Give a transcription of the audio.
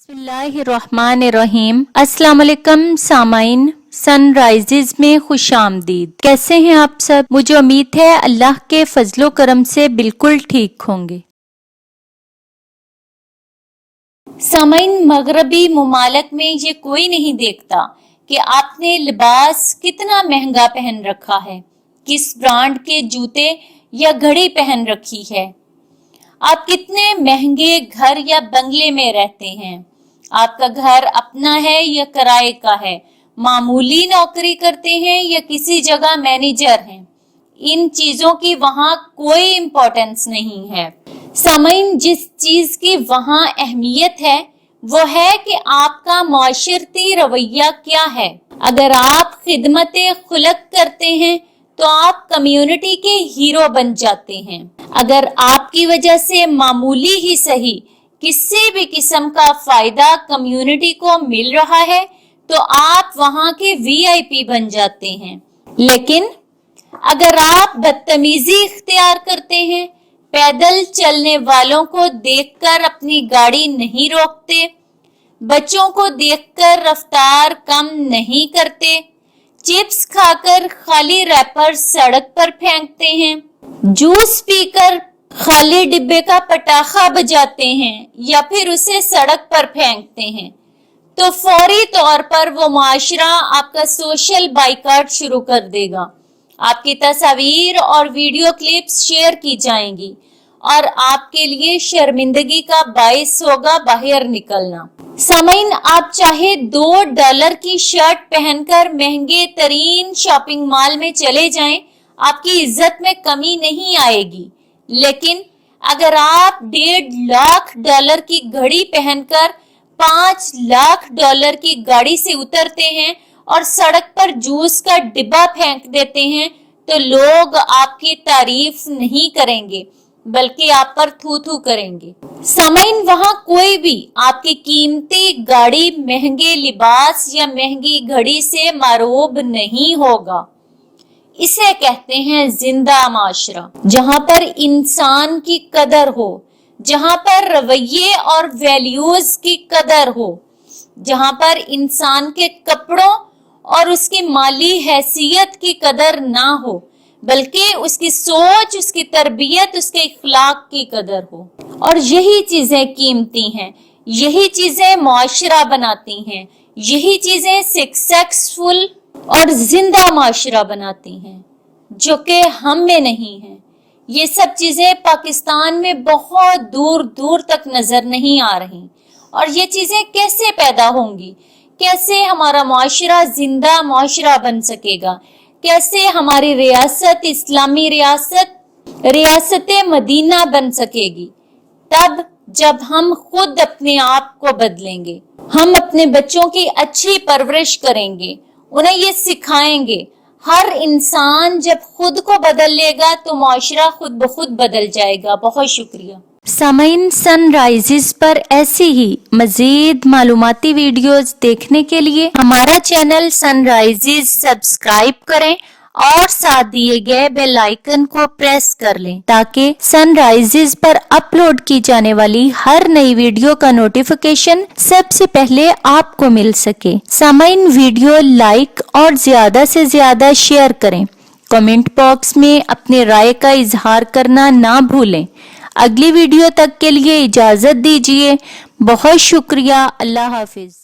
बिस्मिल्लाहिर्रहमानिर्रहीम। अस्सलाम वालेकुम सामाइन, सनराइजेज में खुश आमदीद। कैसे हैं आप सब? मुझे उम्मीद है अल्लाह के फजलो करम से बिल्कुल ठीक होंगे। सामाइन, मगरबी मुमालिक में ये कोई नहीं देखता कि आपने लिबास कितना महंगा पहन रखा है, किस ब्रांड के जूते या घड़ी पहन रखी है, आप कितने महंगे घर या बंगले में रहते हैं, आपका घर अपना है या किराए का है, मामूली नौकरी करते हैं या किसी जगह मैनेजर हैं। इन चीजों की वहां कोई इम्पोर्टेंस नहीं है। सामाइन, जिस चीज की वहां अहमियत है वो है कि आपका माशरती रवैया क्या है। अगर आप खिदमत खुलक करते हैं तो आप कम्युनिटी के हीरो बन जाते हैं। अगर आपकी वजह से मामूली ही सही किसी भी किस्म का फायदा कम्युनिटी को मिल रहा है तो आप वहां के वीआईपी बन जाते हैं। लेकिन अगर आप बदतमीजी इख्तियार करते हैं, पैदल चलने वालों को देखकर अपनी गाड़ी नहीं रोकते, बच्चों को देखकर रफ्तार कम नहीं करते, चिप्स खाकर खाली रैपर सड़क पर फेंकते हैं, जूस पीकर खाली डिब्बे का पटाखा बजाते हैं या फिर उसे सड़क पर फेंकते हैं, तो फौरी तौर पर वो माशरा आपका सोशल बाइकआउट शुरू कर देगा। आपकी तस्वीर और वीडियो क्लिप्स शेयर की जाएंगी और आपके लिए शर्मिंदगी का बाइस होगा बाहर निकलना। सामाइन, आप चाहे $2 की शर्ट पहनकर महंगे तरीन शॉपिंग मॉल में चले जाएं, आपकी इज्जत में कमी नहीं आएगी। लेकिन अगर आप $1.5 की घड़ी पहनकर $5 लाख की गाड़ी से उतरते हैं और सड़क पर जूस का डिब्बा फेंक देते हैं तो लोग आपकी तारीफ नहीं करेंगे बल्कि आप पर थू थू करेंगे। सामाइन, वहां कोई भी आपकी कीमती गाड़ी, महंगे लिबास या महंगी घड़ी से मरूब नहीं होगा। इसे कहते हैं जिंदा माशरा, जहां पर इंसान की कदर हो, जहां पर रवैये और वैल्यूज की कदर हो, जहां पर इंसान के कपड़ों और उसकी माली हैसियत की कदर ना हो बल्कि उसकी सोच, उसकी तरबियत, उसके इखलाक की कदर हो। और यही चीजें कीमती हैं, यही चीजें माशरा बनाती हैं, यही चीजें सक्सेसफुल और जिंदा माशरा बनाती हैं, जो कि हम में नहीं है। ये सब चीजें पाकिस्तान में बहुत दूर दूर तक नजर नहीं आ रही। और ये चीजें कैसे पैदा होंगी? कैसे हमारा माशरा जिंदा माशरा बन सकेगा? कैसे हमारी रियासत इस्लामी रियासत मदीना बन सकेगी? तब जब हम खुद अपने आप को बदलेंगे, हम अपने बच्चों की अच्छी परवरिश करेंगे, उन्हें ये सिखाएंगे। हर इंसान जब खुद को बदल लेगा तो माशरा खुद ब खुद बदल जाएगा। बहुत शुक्रिया। सामाइन, सनराइजेस पर ऐसी ही मजीद मालूमाती वीडियोस देखने के लिए हमारा चैनल सनराइजेस सब्सक्राइब करें और साथ दिए गए बेल आइकन को प्रेस कर लें ताकि सनराइजेस पर अपलोड की जाने वाली हर नई वीडियो का नोटिफिकेशन सबसे पहले आपको मिल सके। सामाइन, वीडियो लाइक और ज्यादा से ज्यादा शेयर करें। कमेंट बॉक्स में अपने राय का इजहार करना ना भूलें। अगली वीडियो तक के लिए इजाजत दीजिए। बहुत शुक्रिया। अल्लाह हाफिज।